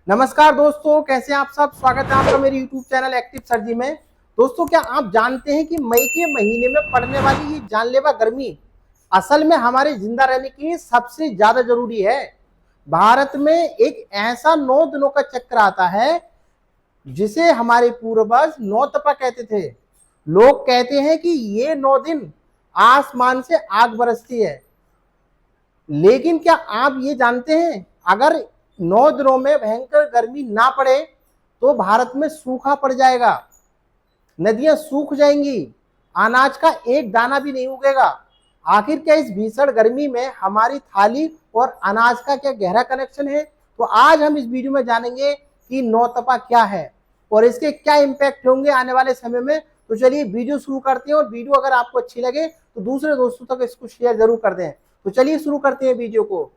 नमस्कार दोस्तों, कैसे हैं आप सब। स्वागत है आपका मेरे YouTube चैनल एक्टिव सर्जी में। दोस्तों, क्या आप जानते हैं कि मई के महीने में पड़ने वाली ये जानलेवा गर्मी असल में हमारे जिंदा रहने के लिए सबसे ज्यादा जरूरी है। भारत में एक ऐसा 9 दिनों का चक्र आता है जिसे हमारे पूर्वज नौ तपा कहते थे। लोग कहते हैं कि ये 9 दिन आसमान से आग बरसती है। लेकिन क्या आप ये जानते हैं, अगर 9 दिनों में भयंकर गर्मी ना पड़े तो भारत में सूखा पड़ जाएगा, नदियां सूख जाएंगी, अनाज का एक दाना भी नहीं उगेगा। आखिर क्या इस भीषण गर्मी में हमारी थाली और अनाज का क्या गहरा कनेक्शन है? तो आज हम इस वीडियो में जानेंगे कि नौ तपा क्या है और इसके क्या इंपैक्ट होंगे आने वाले समय में। तो चलिए वीडियो शुरू करते हैं, और वीडियो अगर आपको अच्छी लगे तो दूसरे दोस्तों तक इसको शेयर जरूर कर दें। तो चलिए शुरू करते हैं वीडियो को।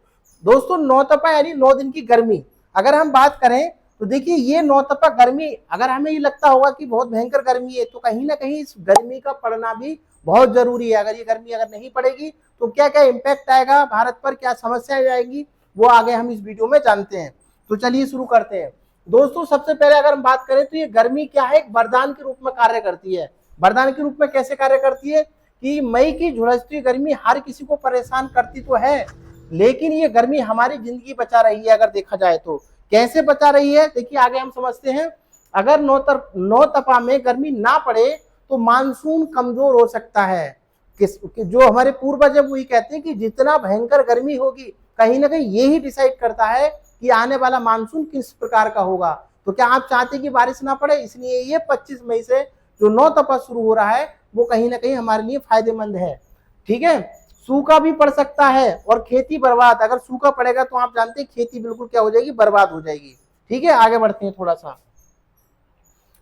दोस्तों, नौ तपा यानी 9 दिन की गर्मी अगर हम बात करें तो देखिए, ये नौ तपा गर्मी अगर हमें ये लगता होगा कि बहुत भयंकर गर्मी है, तो कहीं ना कहीं इस गर्मी का पड़ना भी बहुत जरूरी है। अगर ये गर्मी अगर नहीं पड़ेगी तो क्या क्या इम्पैक्ट आएगा भारत पर, क्या समस्याएं आएंगी, वो आगे हम इस वीडियो में जानते हैं। तो चलिए शुरू करते हैं। दोस्तों, सबसे पहले अगर हम बात करें तो ये गर्मी क्या है, एक वरदान के रूप में कार्य करती है। वरदान के रूप में कैसे कार्य करती है कि मई की झुलसती गर्मी हर किसी को परेशान करती तो है, लेकिन ये गर्मी हमारी जिंदगी बचा रही है। अगर देखा जाए तो कैसे बचा रही है, देखिए आगे हम समझते हैं। अगर नौ तपा में गर्मी ना पड़े तो मानसून कमजोर हो सकता है। जो हमारे पूर्वज है वही कहते हैं कि जितना भयंकर गर्मी होगी, कहीं ना कहीं यही डिसाइड करता है कि आने वाला मानसून किस प्रकार का होगा। तो क्या आप चाहते हैं कि बारिश ना पड़े? इसलिए ये 25 मई से जो नौ तपा शुरू हो रहा है वो कहीं ना कहीं हमारे लिए फायदेमंद है। ठीक है, सूखा भी पड़ सकता है और खेती बर्बाद। अगर सूखा पड़ेगा तो आप जानते हैं खेती बिल्कुल क्या हो जाएगी, बर्बाद हो जाएगी। ठीक है, आगे बढ़ते हैं थोड़ा सा।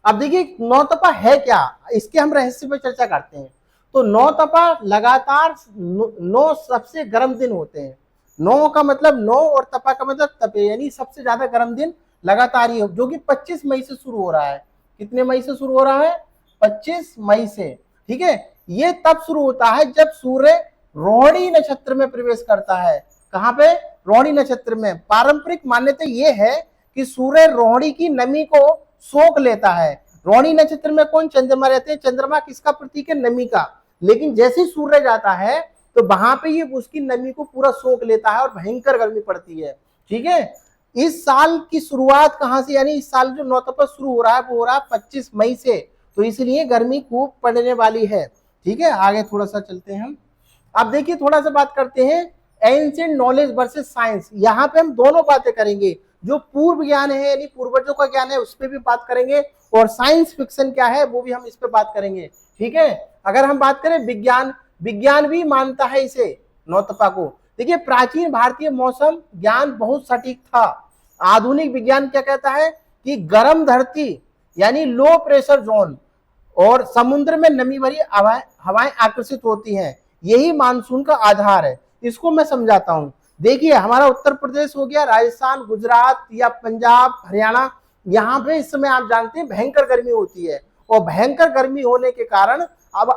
अब देखिए, नौ तपा है क्या, इसके हम रहस्य पर चर्चा करते हैं। तो नौ तपा लगातार 9 सबसे गर्म दिन होते हैं। 9 का मतलब 9 और तपा का मतलब तपे, यानी सबसे ज्यादा गर्म दिन लगातार ही, जो कि 25 मई से शुरू हो रहा है। कितने मई से शुरू हो रहा है? 25 मई से। ठीक है, ये तब शुरू होता है जब सूर्य रोहिणी नक्षत्र में प्रवेश करता है। कहां पे? रोहिणी नक्षत्र में। पारंपरिक मान्यता यह है कि सूर्य रोहिणी की नमी को सोख लेता है। रोहिणी नक्षत्र में कौन? चंद्रमा रहते हैं। चंद्रमा किसका प्रतीक है? नमी का। लेकिन जैसे ही सूर्य जाता है तो वहां पे ये उसकी नमी को पूरा सोख लेता है और भयंकर गर्मी पड़ती है। ठीक है, इस साल की शुरुआत कहां से, यानी इस साल जो नौ तपा शुरू हो रहा है वो हो रहा है 25 मई से। तो इसलिए गर्मी खूब पड़ने वाली है। ठीक है, आगे थोड़ा सा चलते हैं हम। अब देखिए, थोड़ा सा बात करते हैं एंशिएंट नॉलेज वर्सेस साइंस। यहाँ पे हम दोनों बातें करेंगे। जो पूर्व ज्ञान है यानी पूर्वजों का ज्ञान है उस पर भी बात करेंगे, और साइंस फिक्शन क्या है वो भी हम इस पे बात करेंगे। ठीक है, अगर हम बात करें विज्ञान, विज्ञान भी मानता है इसे, नौ तपा को। देखिए, प्राचीन भारतीय मौसम ज्ञान बहुत सटीक था। आधुनिक विज्ञान क्या कहता है कि गर्म धरती यानी लो प्रेशर जोन और समुद्र में नमी भरी हवाएं आकर्षित होती हैं, यही मानसून का आधार है। इसको मैं समझाता हूं। देखिए, हमारा उत्तर प्रदेश हो गया, राजस्थान, गुजरात या पंजाब, हरियाणा, यहाँ पे इस समय आप जानते हैं भयंकर गर्मी होती है। और भयंकर गर्मी होने के कारण अब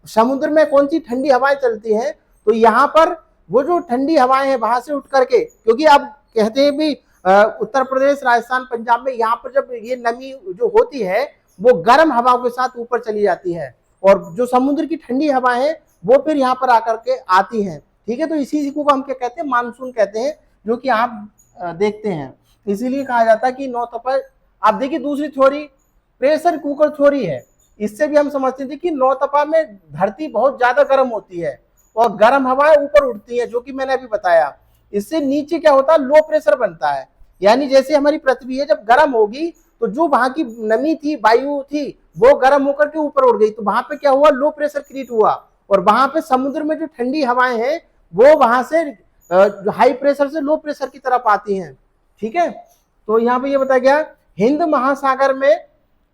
समुद्र में कौन सी ठंडी हवाएं चलती हैं, तो यहाँ पर वो जो ठंडी हवाएं हैं वहां से उठ करके, क्योंकि अब कहते हैं भी उत्तर प्रदेश, राजस्थान, पंजाब में यहाँ पर जब ये नमी जो होती है वो गर्म हवाओं के साथ ऊपर चली जाती है, और जो समुद्र की ठंडी हवाएं हैं वो फिर यहाँ पर आकर के आती हैं। ठीक है, तो इसी को हम क्या कहते हैं? मानसून कहते हैं, जो कि आप देखते हैं। इसीलिए कहा जाता है कि नौ तपा। आप देखिए, दूसरी थ्योरी प्रेशर कुकर थ्योरी है। इससे भी हम समझते थे कि नौ तपा में धरती बहुत ज्यादा गर्म होती है और गर्म हवाएं ऊपर उठती है, जो कि मैंने अभी बताया। इससे नीचे क्या होता है? लो प्रेशर बनता है। यानी जैसे हमारी पृथ्वी है, जब गर्म होगी तो जो वहां की नमी थी, वायु थी, वो गर्म होकर के ऊपर उड़ गई, तो वहां पे क्या हुआ? लो प्रेशर क्रिएट हुआ, और वहां पे समुद्र में जो ठंडी हवाएं हैं वो वहां से हाई प्रेशर से लो प्रेशर की तरफ आती हैं। ठीक है, तो यहाँ पे ये बताया गया हिंद महासागर में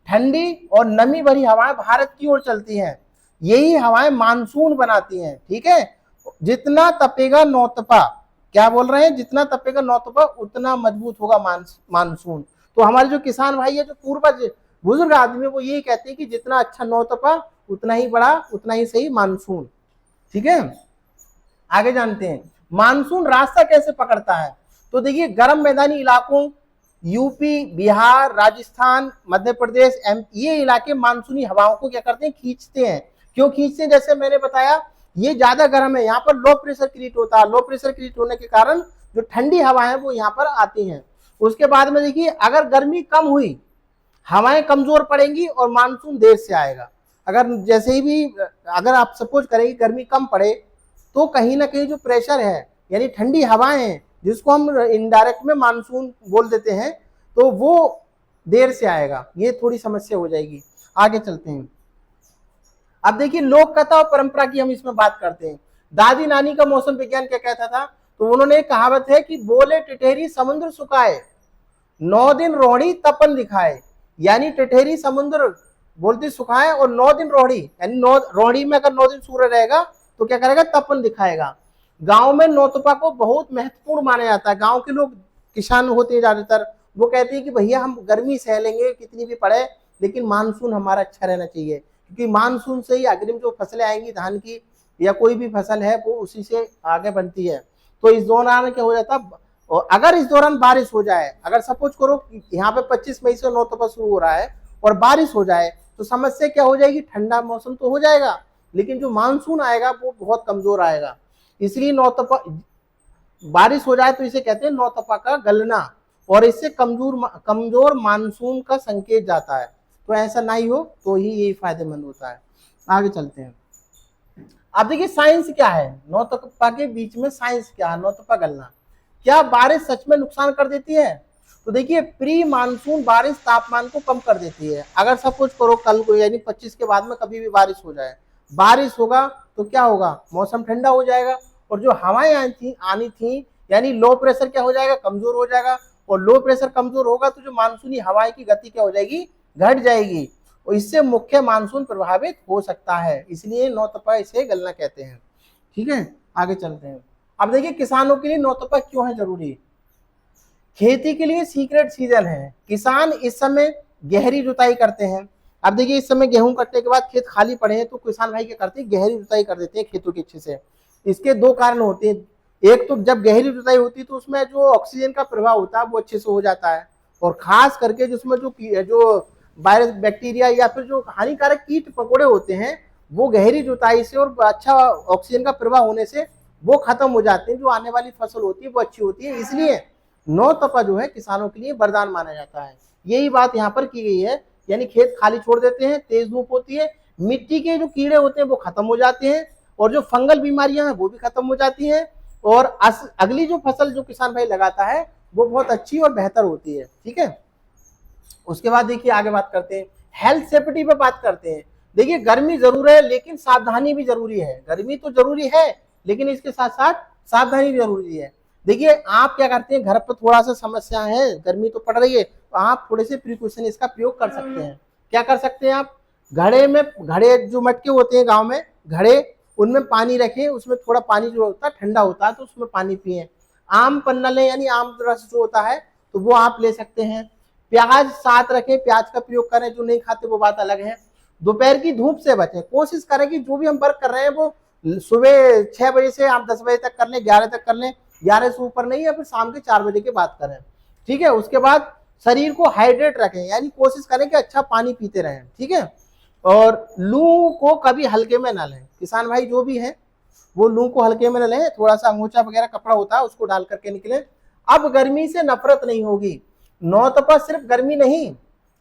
ठंडी और नमी भरी हवाएं भारत की ओर चलती हैं, यही हवाएं मानसून बनाती हैं। ठीक है, जितना तपेगा नौ तपा, क्या बोल रहे हैं? जितना तपेगा नौ तपा उतना मजबूत होगा मानसून। तो हमारे जो किसान भाई है, जो पूर्वज बुजुर्ग आदमी, वो यही कहते हैं कि जितना अच्छा नौ तपा उतना ही बड़ा, उतना ही सही मानसून। ठीक है, आगे जानते हैं मानसून रास्ता कैसे पकड़ता है। तो देखिए, गर्म मैदानी इलाकों यूपी, बिहार, राजस्थान, मध्य प्रदेश, ये इलाके मानसूनी हवाओं को क्या करते हैं, खींचते हैं। क्यों खींचते हैं? जैसे मैंने बताया, ये ज्यादा गर्म है, यहाँ पर लो प्रेशर क्रिएट होता है। लो प्रेशर क्रिएट होने के कारण जो ठंडी हवाएं हैं वो यहाँ पर आती हैं। उसके बाद में देखिए, अगर गर्मी कम हुई, हवाएं कमजोर पड़ेंगी और मानसून देर से आएगा। अगर जैसे ही भी, अगर आप सपोज करें कि गर्मी कम पड़े, तो कहीं ना कहीं जो प्रेशर है यानी ठंडी हवाएं हैं, जिसको हम इनडायरेक्ट में मानसून बोल देते हैं, तो वो देर से आएगा। ये थोड़ी समस्या हो जाएगी। आगे चलते हैं। अब देखिए, लोक कथा और परंपरा की हम इसमें बात करते हैं। दादी नानी का मौसम विज्ञान क्या कहता था? तो उन्होंने एक कहावत है कि बोले टिटेरी समुद्र सुखाए, 9 दिन रोहिणी तपन दिखाए। यानी टिटेरी समुद्र बोलती सुखाए और 9 दिन रोहिणी, यानी रोहिणी में अगर 9 दिन सूर्य रहेगा तो क्या करेगा, तपन दिखाएगा। गांव में नौतपा को बहुत महत्वपूर्ण माना जाता है। गांव के लोग किसान होते हैं ज्यादातर, वो कहते हैं कि भैया हम गर्मी सह लेंगे कितनी भी पड़े, लेकिन मानसून हमारा अच्छा रहना चाहिए, क्योंकि मानसून से ही अग्रिम जो फसलें आएंगी धान की या कोई भी फसल है वो उसी से आगे बनती है। तो इस दौरान क्या हो जाता, और अगर इस दौरान बारिश हो जाए, अगर सपोज करो यहाँ पे 25 मई से नौतपा शुरू हो रहा है और बारिश हो जाए, तो समस्या क्या हो जाएगी, ठंडा मौसम तो हो जाएगा, लेकिन जो मानसून आएगा वो बहुत कमजोर आएगा। इसलिए नौतपा, बारिश हो जाए तो इसे कहते हैं नौतपा का गलना, और इससे कमजोर मानसून का संकेत जाता है। तो ऐसा ना ही हो तो ही यही फायदेमंद होता है। आगे चलते हैं। अब देखिए, साइंस क्या है नौतपा के बीच में, साइंस क्या है, नौतपा गलना। क्या बारिश सच में नुकसान कर देती है? तो देखिए, प्री मानसून बारिश तापमान को कम कर देती है। अगर सपोज करो कल को यानी 25 के बाद में कभी भी बारिश हो जाए, बारिश होगा तो क्या होगा, मौसम ठंडा हो जाएगा, और जो हवाएं आनी थी यानी लो प्रेशर क्या हो जाएगा, कमजोर हो जाएगा। और लो प्रेशर कमजोर होगा तो जो मानसूनी हवाएं की गति क्या हो जाएगी, घट जाएगी, और इससे मुख्य मानसून प्रभावित हो सकता है। इसलिए नौतपा इसे गलना कहते हैं। ठीक है, आगे चलते हैं। अब देखिए, किसानों के लिए नौतपा क्यों है जरूरी? खेती के लिए सीक्रेट सीजन है। किसान इस समय गहरी जुताई करते हैं। अब देखिए, इस समय गेहूं कटने के बाद खेत खाली पड़े हैं, तो किसान भाई क्या करते हैं, गहरी जुताई कर देते हैं खेतों के अच्छे से। इसके दो कारण होते हैं। एक तो जब गहरी जुताई होती है तो उसमें जो ऑक्सीजन का प्रभाव होता है वो अच्छे से हो जाता है, और खास करके जिसमें जो वायरस, बैक्टीरिया या फिर जो हानिकारक कीट पकौड़े होते हैं, वो गहरी जुताई से और अच्छा ऑक्सीजन का प्रभाव होने से वो खत्म हो जाते हैं। जो आने वाली फसल होती है वो अच्छी होती है। इसलिए नौतपा जो है किसानों के लिए वरदान माना जाता है। यही बात यहाँ पर की गई है। यानी खेत खाली छोड़ देते हैं, तेज धूप होती है, मिट्टी के जो कीड़े होते हैं वो खत्म हो जाते हैं, और जो फंगल बीमारियां हैं वो भी खत्म हो जाती हैं, और अगली जो फसल जो किसान भाई लगाता है वो बहुत अच्छी और बेहतर होती है। ठीक है, उसके बाद देखिए आगे बात करते हैं, हेल्थ सेफ्टी पे बात करते हैं। देखिए, गर्मी जरूर है लेकिन सावधानी भी जरूरी है। गर्मी तो जरूरी है लेकिन इसके साथ साथ सावधानी भी जरूरी है। देखिए, आप क्या करते हैं, घर पर थोड़ा सा समस्या है, गर्मी तो पड़ रही है, तो आप थोड़े से प्रिकॉशन इसका प्रयोग कर सकते हैं। क्या कर सकते हैं आप, घड़े जो मटके होते हैं गांव में, घड़े, उनमें पानी रखें, उसमें थोड़ा पानी जो होता है ठंडा होता है तो उसमें पानी पिए। आम पन्ना लें, यानी आम रस जो होता है तो वो आप ले सकते हैं। प्याज साथ रखें, प्याज का प्रयोग करें, जो नहीं खाते वो बात अलग है। दोपहर की धूप से बचें, कोशिश करें कि जो भी हम वर्क कर रहे हैं वो सुबह 6 बजे से आप 10 बजे तक कर लें, 11 तक कर लें, 11 से ऊपर नहीं, या फिर शाम के 4 बजे के बाद करें। ठीक है, उसके बाद शरीर को हाइड्रेट रखें, यानी कोशिश करें कि अच्छा पानी पीते रहें। ठीक है, और लू को कभी हल्के में ना लें। किसान भाई जो भी है वो लू को हल्के में न लें, थोड़ा सा अंगोछा वगैरह कपड़ा होता है उसको डाल करके निकले। अब गर्मी से नफरत नहीं होगी। नौतपा सिर्फ गर्मी नहीं,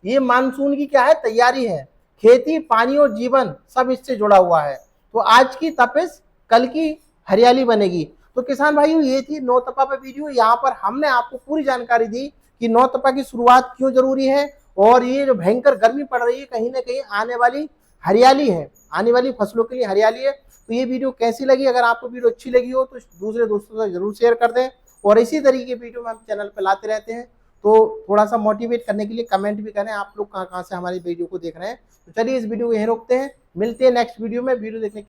ये मानसून की क्या है, तैयारी है। खेती, पानी और जीवन सब इससे जुड़ा हुआ है। तो आज की तपिश कल की हरियाली बनेगी। तो किसान भाइयों, ये थी नौतपा पे वीडियो। यहाँ पर हमने आपको पूरी जानकारी दी कि नौतपा की शुरुआत क्यों जरूरी है, और ये जो भयंकर गर्मी पड़ रही है कहीं ना कहीं आने वाली हरियाली है, आने वाली फसलों के लिए हरियाली है। तो ये वीडियो कैसी लगी, अगर आपको वीडियो अच्छी लगी हो तो दूसरे दोस्तों से जरूर शेयर कर दें, और इसी तरीके की वीडियो हम चैनल पर लाते रहते हैं। तो थोड़ा सा मोटिवेट करने के लिए कमेंट भी करें आप लोग कहाँ कहाँ से हमारी वीडियो को देख रहे हैं। तो चलिए इस वीडियो को यहीं रोकते हैं, मिलते हैं नेक्स्ट वीडियो में। वीडियो देखने